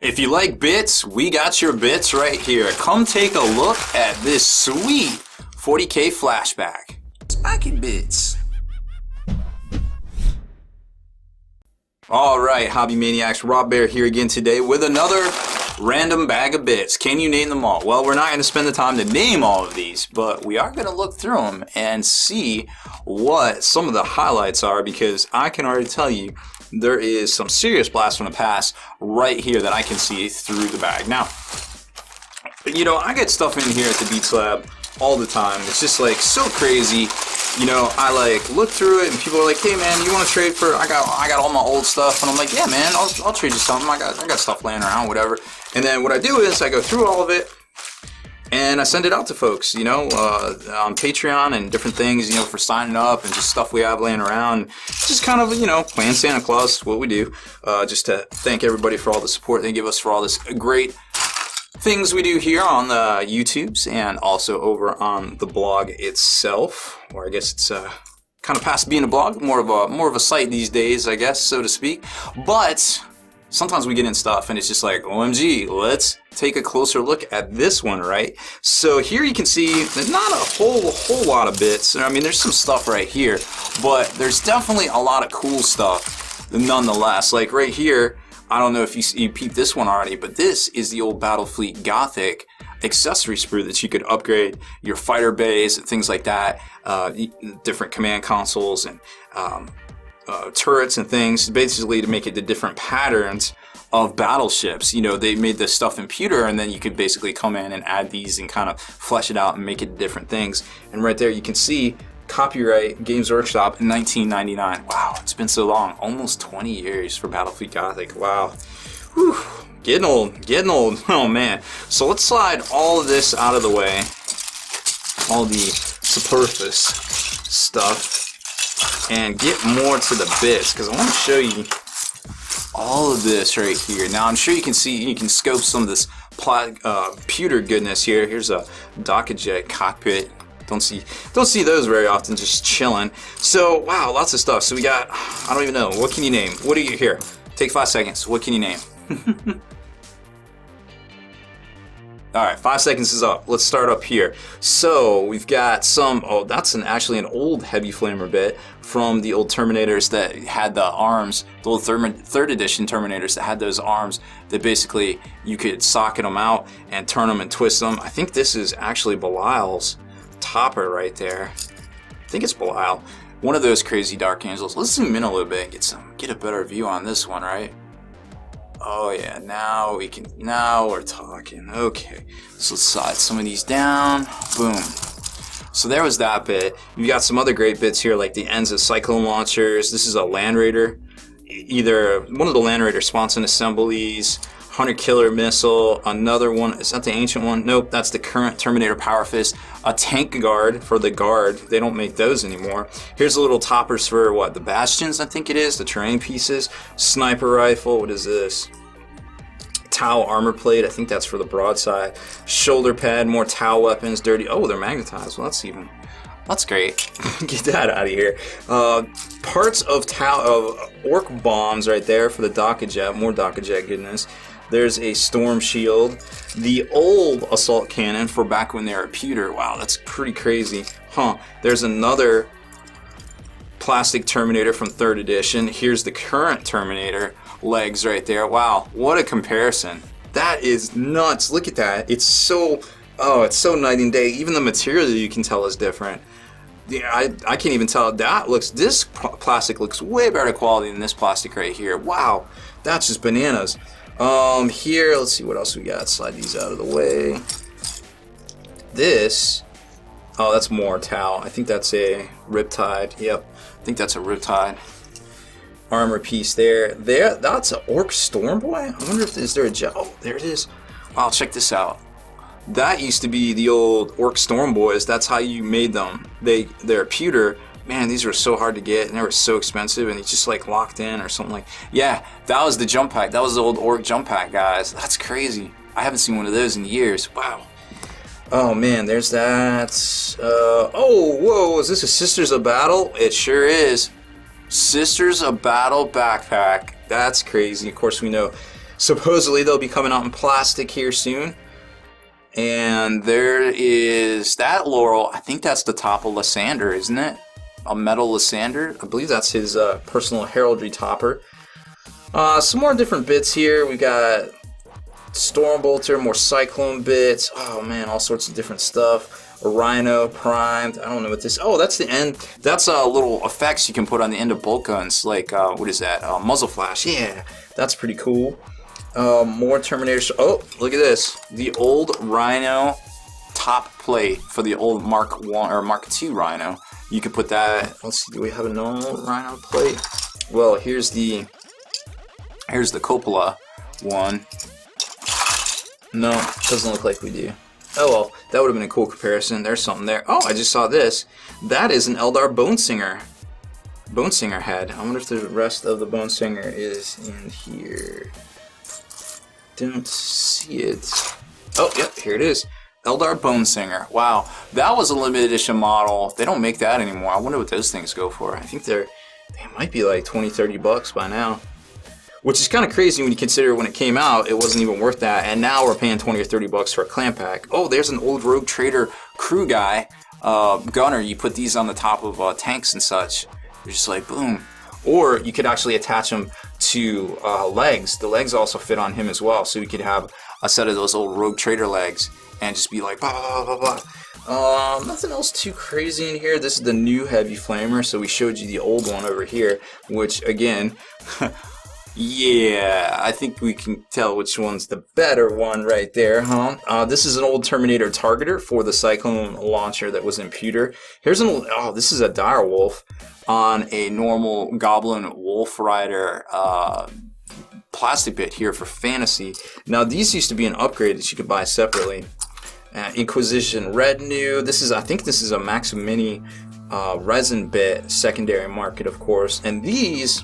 If you like bits, we got your bits right here. Come take a look at this sweet 40K flashback. Spiking bits. Alright, Hobby Maniacs, Baer here again today with another random bag of bits. Can you name them all? Well, we're not going to spend the time to name all of these, but we are going to look through them and see what some of the highlights are, because I can already tell you there is some serious blast from the past right here that I can see through the bag. Now, you know, I get stuff in here at the Beats Lab all the time. It's just like so crazy. You know, I like look through it and people are like, "Hey man, you want to trade for?" I got all my old stuff, and I'm like, "Yeah man, I'll trade you something. I got stuff laying around, whatever." And then what I do is I go through all of it and I send it out to folks, you know, on Patreon and different things, you know, for signing up and just stuff we have laying around. Just kind of, you know, playing Santa Claus, what we do, just to thank everybody for all the support they give us for all this great things we do here on the YouTubes and also over on the blog itself, or I guess it's kind of past being a blog, more of a site these days, I guess, so to speak. But sometimes we get in stuff and it's just like, OMG, let's take a closer look at this one, right? So here you can see there's not a whole lot of bits. I mean, there's some stuff right here, but there's definitely a lot of cool stuff nonetheless. Like right here, I don't know if you peeped this one already, but this is the old Battlefleet Gothic accessory sprue that you could upgrade your fighter bays and things like that, different command consoles and turrets and things, basically to make it the different patterns of battleships. You know, they made this stuff in pewter, and then you could basically come in and add these and kind of flesh it out and make it different things. And right there you can see copyright Games Workshop in 1999. Wow, it's been so long. Almost 20 years for Battlefleet Gothic. Wow. Whew. Getting old. Oh man. So let's slide all of this out of the way. All the superfluous stuff. And get more to the bits, because I want to show you all of this right here. Now I'm sure you can see, you can scope some of this pewter goodness here. Here's a Docketjet cockpit. Don't see those very often, just chilling. So wow, lots of stuff. So we got, I don't even know, what can you name? What do you here? Take 5 seconds. What can you name? Alright, 5 seconds is up. Let's start up here. So we've got some, oh, that's actually an old heavy flamer bit from the old Terminators that had the arms, the old third edition Terminators that had those arms that basically you could socket them out and turn them and twist them. I think this is actually Belial's topper right there. I think it's Belial. One of those crazy Dark Angels. Let's zoom in a little bit and get a better view on this one, right? Oh yeah, now we're talking. Okay, so let's slide some of these down. Boom. So there was that bit. You've got some other great bits here, like the ends of Cyclone launchers. This is a Land Raider. Either one of the Land Raider Swanson assemblies, Hunter Killer missile, another one. Is that the ancient one? Nope, that's the current Terminator Power Fist. A tank guard for the guard. They don't make those anymore. Here's a little toppers for what? The Bastions, I think it is. The terrain pieces. Sniper rifle. What is this? Tau armor plate. I think that's for the broadside. Shoulder pad. More Tau weapons. Dirty. Oh, they're magnetized. Well, that's great. Get that out of here. Parts of orc bombs right there for the Docketjet. More Docketjet goodness. There's a storm shield. The old assault cannon for back when they were pewter. Wow, that's pretty crazy. Huh. There's another plastic Terminator from 3rd edition. Here's the current Terminator legs right there. Wow, what a comparison. That is nuts. Look at that. It's so night and day. Even the material you can tell is different. Yeah, I can't even tell. This plastic looks way better quality than this plastic right here. Wow, that's just bananas. Here, let's see what else we got. Slide these out of the way. This, oh, that's more Tau. I think that's a Riptide. Yep, I think that's a Riptide. Armor piece there. That's an Orc Storm Boy. I wonder if is there a gel. Oh, there it is. Wow, check this out. That used to be the old Orc Storm Boys. That's how you made them. They're pewter. Man, these were so hard to get and they were so expensive, and it's just like locked in or something like. Yeah, that was the jump pack. That was the old Orc jump pack, guys. That's crazy. I haven't seen one of those in years. Wow. Oh man, there's that. Oh, whoa, is this a Sisters of Battle? It sure is. Sisters of Battle backpack. That's crazy. Of course, we know Supposedly they'll be coming out in plastic here soon. And there is that Laurel. I think that's the top of Lysander, isn't it? A metal Lysander. I believe that's his personal heraldry topper. Some more different bits here. We got Stormbolter, more Cyclone bits. Oh man, all sorts of different stuff. A Rhino primed. I don't know what this. Oh, that's the end. That's little effects you can put on the end of bolt guns. Like what is that? Muzzle flash. Yeah, that's pretty cool. More Terminators. Oh, look at this. The old Rhino top plate for the old Mark 1 or Mark 2 Rhino. You could put that. Let's see. Do we have a normal Rhino plate? Well, here's the Coppola one. No, doesn't look like we do. Oh well, that would have been a cool comparison. There's something there. Oh, I just saw this. That is an Eldar Bonesinger head. I wonder if the rest of the Bonesinger is in here. Don't see it. Oh, yep, here it is. Eldar Bonesinger. Wow, that was a limited edition model. They don't make that anymore. I wonder what those things go for. I think they might be like 20, 30 bucks by now. Which is kind of crazy when you consider when it came out, it wasn't even worth that. And now we're paying 20 or 30 bucks for a clamp pack. Oh, there's an old Rogue Trader crew guy, gunner. You put these on the top of tanks and such. You're just like, boom. Or you could actually attach them to legs. The legs also fit on him as well. So you could have a set of those old Rogue Trader legs and just be like, blah, blah, blah, blah, blah. Nothing else too crazy in here. This is the new Heavy Flamer. So we showed you the old one over here, which again... Yeah, I think we can tell which one's the better one right there, huh? This is an old Terminator targeter for the Cyclone launcher that was in pewter. Here's an old, oh, this is a dire wolf on a normal Goblin Wolf Rider plastic bit here for fantasy. Now these used to be an upgrade that you could buy separately. Inquisition Red New. This is, I think this is a Maxim Mini resin bit, secondary market of course, and these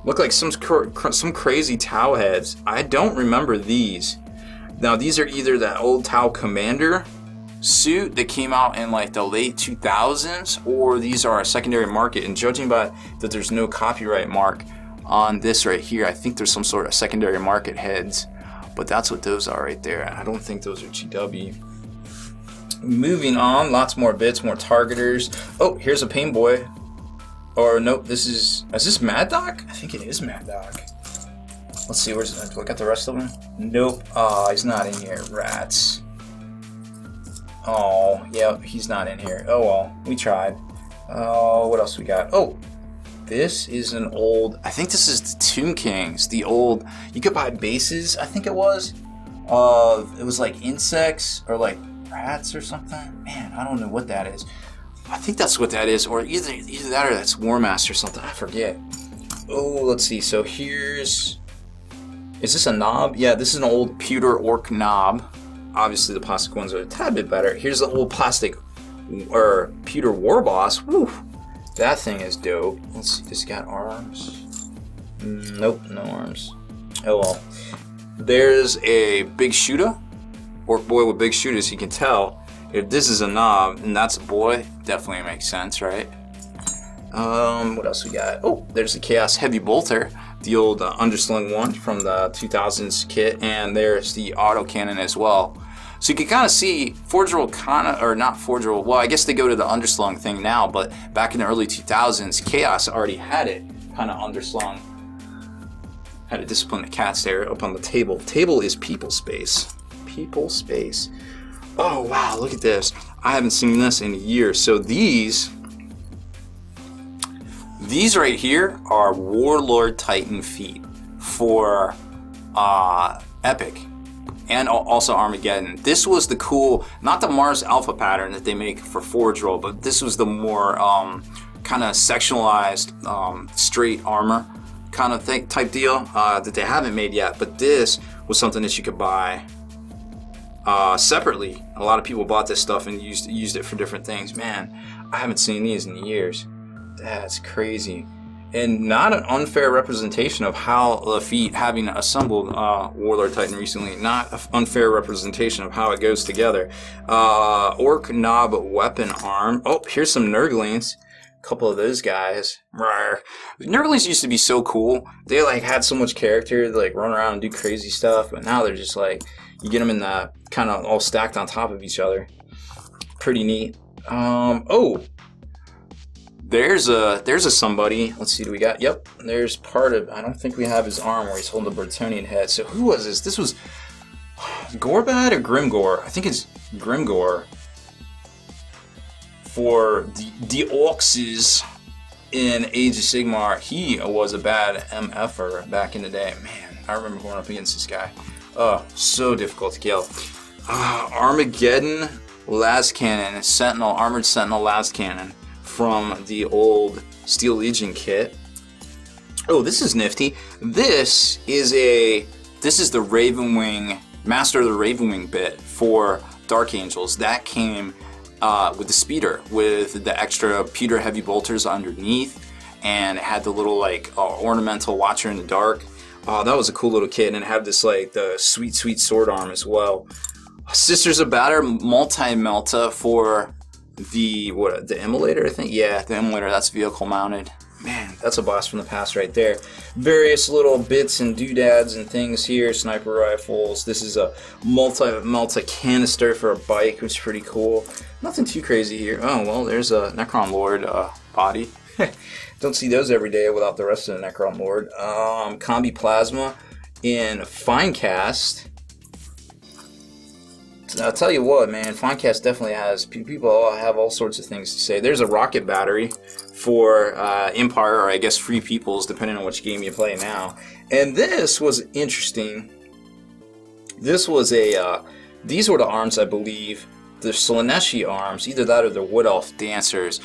look like some crazy Tau heads. I don't remember these. Now these are either that old Tau Commander suit that came out in like the late 2000s, or these are a secondary market. And judging by that there's no copyright mark on this right here, I think there's some sort of secondary market heads. But that's what those are right there. I don't think those are GW. Moving on, lots more bits, more targeters. Oh, here's a Pain Boy. Or nope, is this Mad Doc? I think it is Mad Doc. Let's see, where's it? Do I got the rest of them? Nope. Oh, he's not in here. Rats. Oh, yeah, he's not in here. Oh well, we tried. Oh, what else we got? Oh, this is an old, I think this is the Tomb Kings. The old, you could buy bases, I think it was. It was like insects or like rats or something. Man, I don't know what that is. I think that's what that is, or either that or that's War Master or something. I forget. Oh, let's see. So is this a knob? Yeah, this is an old pewter orc knob. Obviously, the plastic ones are a tad bit better. Here's the old plastic or pewter War Boss. Woo, that thing is dope. Let's see. This got arms? Nope, no arms. Oh well. There's a big shooter, orc boy with big shooters. You can tell. If this is a knob and that's a boy, definitely makes sense, right? What else we got? Oh, there's the Chaos Heavy Bolter, the old underslung one from the 2000s kit, and there's the autocannon as well. So you can kind of see Forge Roll not Forge Roll, well, I guess they go to the underslung thing now, but back in the early 2000s, Chaos already had it kind of underslung. Had to discipline the cats there up on the table. Table is people space. People space. Oh wow, look at this. I haven't seen this in years. So these right here are Warlord Titan feet for Epic and also Armageddon. This was the cool, not the Mars Alpha pattern that they make for Forge Roll, but this was the more kind of sectionalized straight armor kind of type deal that they haven't made yet. But this was something that you could buy separately. A lot of people bought this stuff and used it for different things. Man, I haven't seen these in years. That's crazy. And not an unfair representation of how the feat, having assembled Warlord Titan recently, not an unfair representation of how it goes together. Orc Knob Weapon Arm. Oh, here's some Nurglings. couple of those guys. Nerdlings used to be so cool. They like had so much character. They like run around and do crazy stuff. But now they're just like, you get them in the kind of all stacked on top of each other. Pretty neat. Oh, there's a somebody. Let's see, do we got? Yep, there's part of. I don't think we have his arm where he's holding the Bretonian head. So who was this? This was Gorbad or Grimgor? I think it's Grimgor. For the Orcs in Age of Sigmar, he was a bad MFer back in the day. Man, I remember going up against this guy. Oh, so difficult to kill. Armageddon Las Cannon, Sentinel, Armored Sentinel Las Cannon from the old Steel Legion kit. Oh, this is nifty. This is the Ravenwing, Master of the Ravenwing bit for Dark Angels. That came with the speeder, with the extra pewter heavy bolters underneath, and it had the little like ornamental Watcher in the Dark. Oh, that was a cool little kit, and it had this like the sweet sword arm as well. Sisters of Baer multi-melta for the Immolator, I think. Yeah, the Immolator. That's vehicle mounted. Man, that's a blast from the past right there. Various little bits and doodads and things here. Sniper rifles. This is a multi canister for a bike, which is pretty cool. Nothing too crazy here. Oh, well, there's a Necron Lord body. Don't see those every day without the rest of the Necron Lord. Combi Plasma in Finecast. I'll tell you what, man, Finecast definitely has, people have all sorts of things to say. There's a rocket battery for Empire, or I guess Free Peoples, depending on which game you play now. And this was interesting. This was these were the arms, I believe, the Slaneshi arms, either that or the Wood Elf Dancers.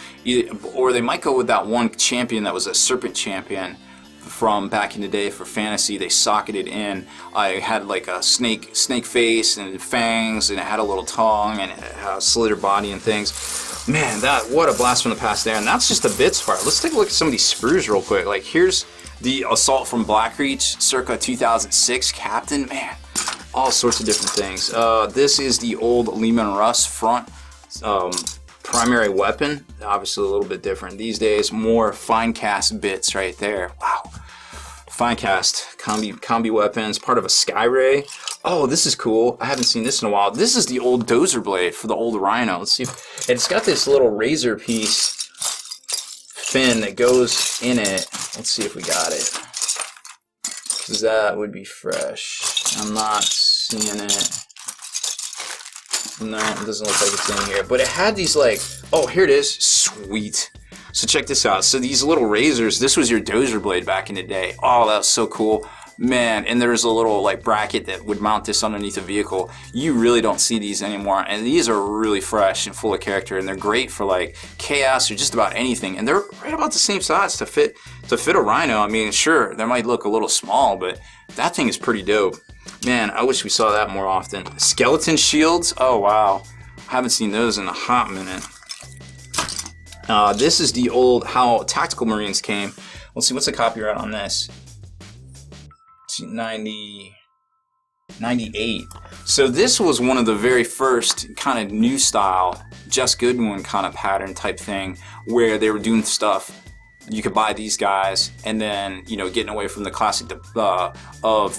Or they might go with that one champion that was a Serpent champion from back in the day for fantasy. They socketed in. I had like a snake face and fangs, and it had a little tongue, and it had a slither body and things. Man, what a blast from the past there. And that's just the bits part. Let's take a look at some of these sprues real quick. Like here's the Assault from Blackreach, circa 2006 Captain. Man, all sorts of different things. This is the old Lehman Russ front primary weapon. Obviously a little bit different these days. More Finecast bits right there. Wow. Finecast combi weapons, part of a Skyray. Oh, this is cool. I haven't seen this in a while. This is the old Dozer Blade for the old Rhino. Let's see. It's got this little razor piece fin that goes in it. Let's see if we got it. Because that would be fresh. I'm not seeing it. No, it doesn't look like it's in here. But it had these like, oh, here it is. Sweet. So check this out. So these little razors, this was your Dozer Blade back in the day. Oh, that was so cool. Man, and there's a little like bracket that would mount this underneath a vehicle. You really don't see these anymore. And these are really fresh and full of character, and they're great for like chaos or just about anything. And they're right about the same size to fit a Rhino. I mean, sure, they might look a little small, but that thing is pretty dope. Man, I wish we saw that more often. Skeleton shields. Oh, wow. I haven't seen those in a hot minute. This is the old how Tactical Marines came. Let's see, what's the copyright on this? 98. So this was one of the very first kind of new style, Just Goodwin kind of pattern type thing, where they were doing stuff. You could buy these guys, and then getting away from the classic of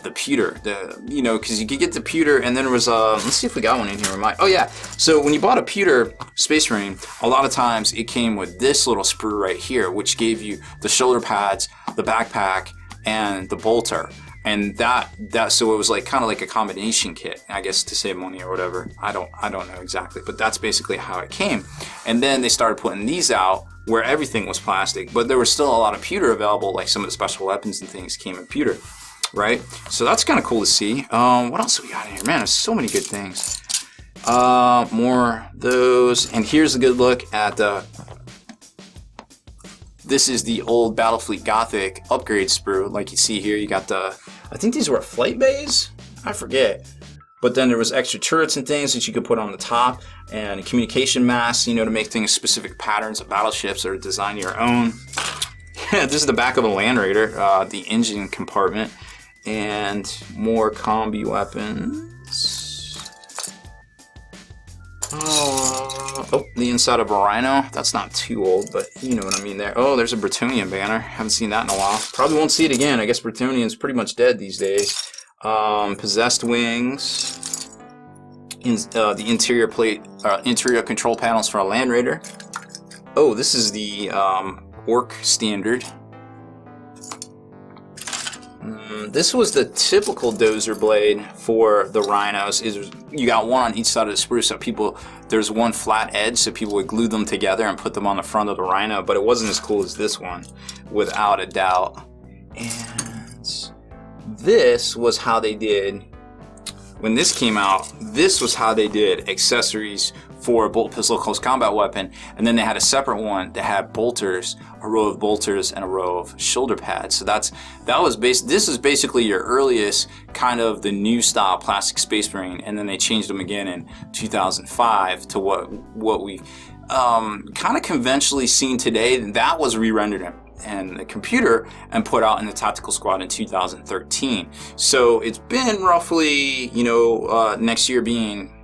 the pewter, because you could get the pewter, and then there was let's see if we got one in here. Oh yeah, so when you bought a pewter Space Marine, a lot of times it came with this little sprue right here, which gave you the shoulder pads, the backpack, and the bolter. And so it was like kind of like a combination kit, I guess, to save money or whatever. I don't know exactly, but that's basically how it came. And then they started putting these out where everything was plastic, but there was still a lot of pewter available, like some of the special weapons and things came in pewter, right? So that's kind of cool to see. What else do we got in here? Man, there's so many good things. More those, and here's a good look at this is the old Battlefleet Gothic upgrade sprue. Like you see here, you got I think these were flight bays? I forget. But then there was extra turrets and things that you could put on the top, and communication masts, to make things specific patterns of battleships or design your own. This is the back of a Land Raider, the engine compartment, and more combi weapons. Oh, the inside of a Rhino. That's not too old, but you know what I mean there. Oh, there's a Bretonian banner. Haven't seen that in a while. Probably won't see it again. I guess Bretonian's pretty much dead these days. Possessed wings. The interior plate, interior control panels for a Land Raider. Oh, this is the Orc standard. This was the typical dozer blade for the Rhinos. You got one on each side of the spruce, so there's one flat edge, so people would glue them together and put them on the front of the Rhino, but it wasn't as cool as this one, without a doubt. And this was how they did, when this came out, this was how they did accessories for a bolt pistol close combat weapon, and then they had a separate one that had bolters, a row of bolters and a row of shoulder pads. So this is basically your earliest kind of the new style plastic Space Marine, and then they changed them again in 2005 to what we kind of conventionally seen today. That was re-rendered and the computer and put out in the Tactical Squad in 2013. So it's been roughly, next year being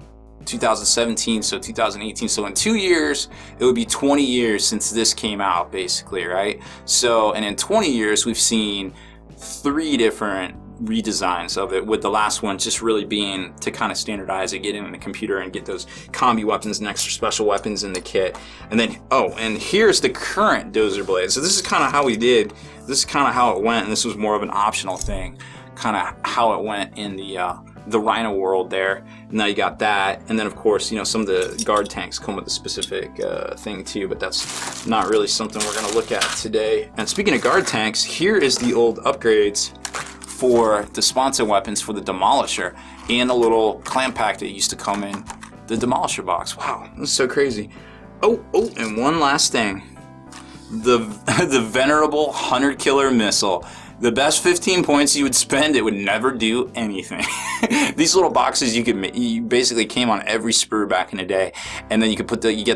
2017, so 2018. So in 2 years, it would be 20 years since this came out, basically, right? So, and in 20 years, we've seen 3 different redesigns of it, with the last one just really being to kind of standardize it, get it in the computer and get those combi weapons and extra special weapons in the kit. And then, and here's the current dozer blade. So this is kind of how we did, this is kind of how it went, and this was more of an optional thing, kind of how it went in the Rhino world there. Now you got that, and then of course, some of the guard tanks come with a specific thing too, but that's not really something we're going to look at today. And speaking of guard tanks, here is the old upgrades for the sponsor weapons for the Demolisher, and a little clamp pack that used to come in the Demolisher box. Wow, this is so crazy. Oh, and one last thing. The venerable Hunter Killer Missile. The best 15 points you would spend, it would never do anything. These little boxes you basically came on every sprue back in the day, and then you get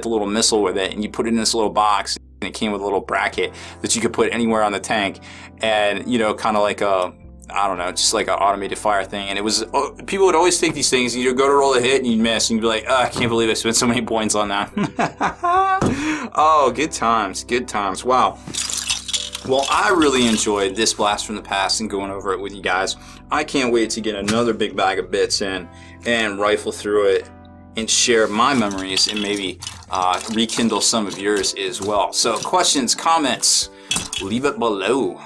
the little missile with it, and you put it in this little box, and it came with a little bracket that you could put anywhere on the tank, and kind of like a, I don't know, just like an automated fire thing. And it was, people would always take these things, and you'd go to roll a hit, and you'd miss, and you'd be like, I can't believe I spent so many points on that. Oh, good times, wow. Well, I really enjoyed this Blast from the Past and going over it with you guys. I can't wait to get another big bag of bits in and rifle through it and share my memories and maybe rekindle some of yours as well. So questions, comments, leave it below.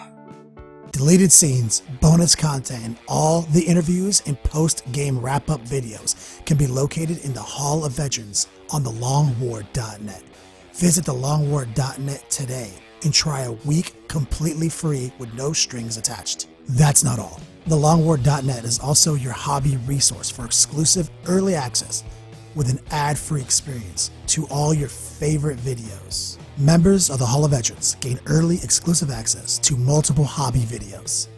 Deleted scenes, bonus content, and all the interviews and post-game wrap-up videos can be located in the Hall of Veterans on thelongwar.net. Visit thelongwar.net today and try a week completely free with no strings attached. That's not all. TheLongWar.net is also your hobby resource for exclusive early access with an ad-free experience to all your favorite videos. Members of the Hall of Veterans gain early exclusive access to multiple hobby videos.